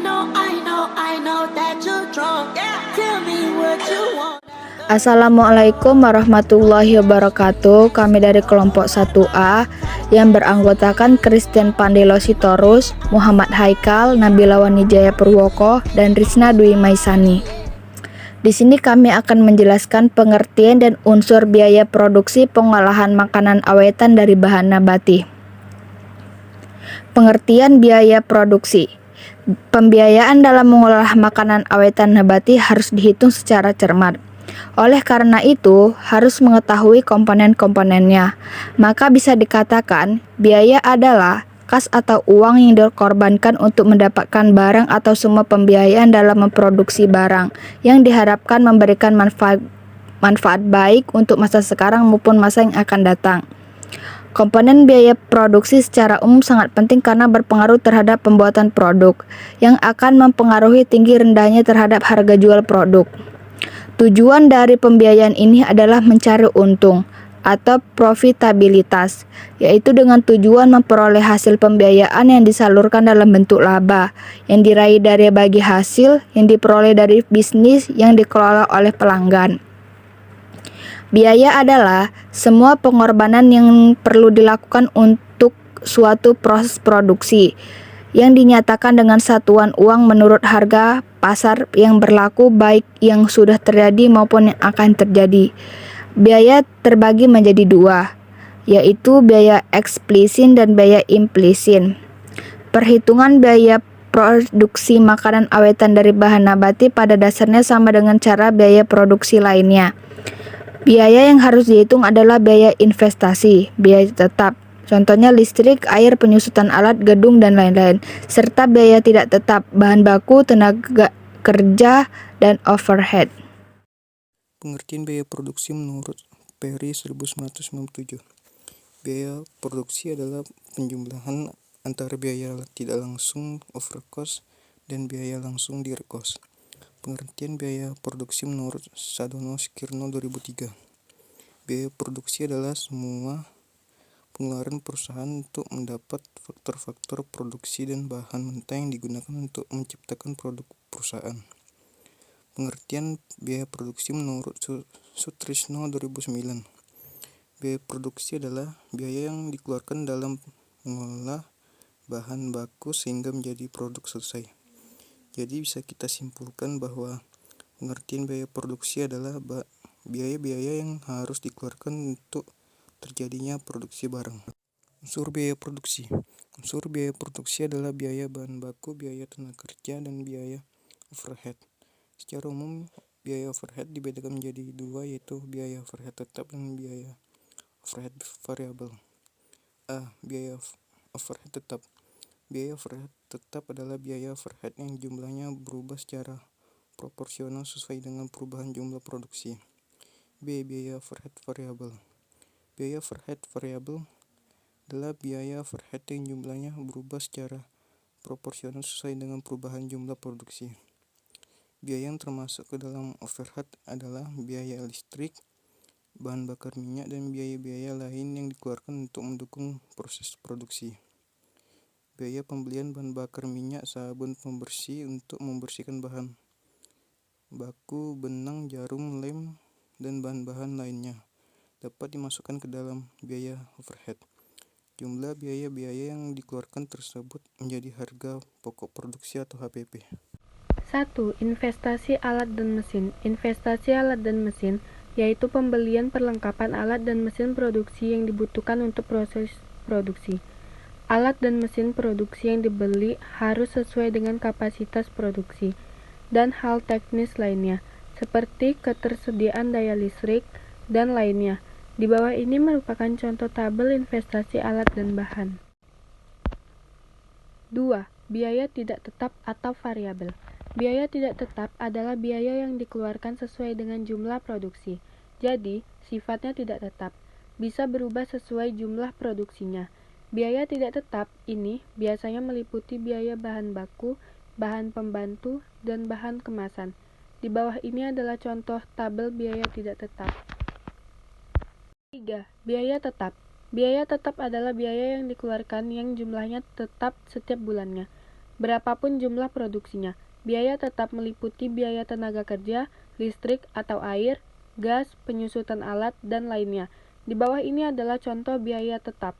I know that you're drunk. Tell me what you want. Assalamualaikum warahmatullahi wabarakatuh. Kami dari kelompok 1A yang beranggotakan Christian Pandelo Sitorus, Muhammad Haikal, Nabila Wanijaya Purwoko, dan Rizna Dwi Maisani. Di sini kami akan menjelaskan pengertian dan unsur biaya produksi pengolahan makanan awetan dari bahan nabati. Pengertian biaya produksi. Pembiayaan dalam mengolah makanan awetan nabati harus dihitung secara cermat. Oleh karena itu, harus mengetahui komponen-komponennya. Maka bisa dikatakan, biaya adalah kas atau uang yang dikorbankan untuk mendapatkan barang atau semua pembiayaan dalam memproduksi barang yang diharapkan memberikan manfaat baik untuk masa sekarang maupun masa yang akan datang. Komponen biaya produksi secara umum sangat penting karena berpengaruh terhadap pembuatan produk, yang akan mempengaruhi tinggi rendahnya terhadap harga jual produk. Tujuan dari pembiayaan ini adalah mencari untung atau profitabilitas, yaitu dengan tujuan memperoleh hasil pembiayaan yang disalurkan dalam bentuk laba, yang diraih dari bagi hasil yang diperoleh dari bisnis yang dikelola oleh pelanggan. Biaya adalah semua pengorbanan yang perlu dilakukan untuk suatu proses produksi yang dinyatakan dengan satuan uang menurut harga pasar yang berlaku baik yang sudah terjadi maupun yang akan terjadi. Biaya terbagi menjadi dua, yaitu biaya eksplisit dan biaya implisit. Perhitungan biaya produksi makanan awetan dari bahan nabati pada dasarnya sama dengan cara biaya produksi lainnya. Biaya yang harus dihitung adalah biaya investasi, biaya tetap, contohnya listrik, air, penyusutan alat, gedung, dan lain-lain, serta biaya tidak tetap, bahan baku, tenaga kerja, dan overhead. Pengertian biaya produksi menurut Perry 1997. Biaya produksi adalah penjumlahan antara biaya tidak langsung overcost dan biaya langsung direct cost. Pengertian biaya produksi menurut Sadono Skirno 2003. Biaya produksi adalah semua pengeluaran perusahaan untuk mendapat faktor-faktor produksi dan bahan mentah yang digunakan untuk menciptakan produk perusahaan. Pengertian biaya produksi menurut Sutrisno 2009. Biaya produksi adalah biaya yang dikeluarkan dalam mengolah bahan baku sehingga menjadi produk selesai. Jadi bisa kita simpulkan bahwa pengertian biaya produksi adalah biaya-biaya yang harus dikeluarkan untuk terjadinya produksi barang. Unsur biaya produksi. Unsur biaya produksi adalah biaya bahan baku, biaya tenaga kerja, dan biaya overhead. Secara umum, biaya overhead dibedakan menjadi dua, yaitu biaya overhead tetap dan biaya overhead variabel. Biaya overhead tetap. Biaya overhead tetap adalah biaya overhead yang jumlahnya berubah secara proporsional sesuai dengan perubahan jumlah produksi. Biaya overhead variabel. Biaya overhead variabel adalah biaya overhead yang jumlahnya berubah secara proporsional sesuai dengan perubahan jumlah produksi. Biaya yang termasuk ke dalam overhead adalah biaya listrik, bahan bakar minyak, dan biaya-biaya lain yang dikeluarkan untuk mendukung proses produksi. Biaya pembelian bahan bakar minyak, sabun pembersih untuk membersihkan bahan baku, benang, jarum, lem, dan bahan-bahan lainnya dapat dimasukkan ke dalam biaya overhead. Jumlah biaya-biaya yang dikeluarkan tersebut menjadi harga pokok produksi atau HPP. 1. Investasi alat dan mesin. Investasi alat dan mesin yaitu pembelian perlengkapan alat dan mesin produksi yang dibutuhkan untuk proses produksi. Alat dan mesin produksi yang dibeli harus sesuai dengan kapasitas produksi dan hal teknis lainnya, seperti ketersediaan daya listrik dan lainnya. Di bawah ini merupakan contoh tabel investasi alat dan bahan. 2. Biaya tidak tetap atau variabel. Biaya tidak tetap adalah biaya yang dikeluarkan sesuai dengan jumlah produksi. Jadi, sifatnya tidak tetap, bisa berubah sesuai jumlah produksinya. Biaya tidak tetap ini biasanya meliputi biaya bahan baku, bahan pembantu, dan bahan kemasan. Di bawah ini adalah contoh tabel biaya tidak tetap. 3. Biaya tetap. Biaya tetap adalah biaya yang dikeluarkan yang jumlahnya tetap setiap bulannya. berapapun jumlah produksinya. Biaya tetap meliputi biaya tenaga kerja, listrik atau air, gas, penyusutan alat, dan lainnya. Di bawah ini adalah contoh biaya tetap.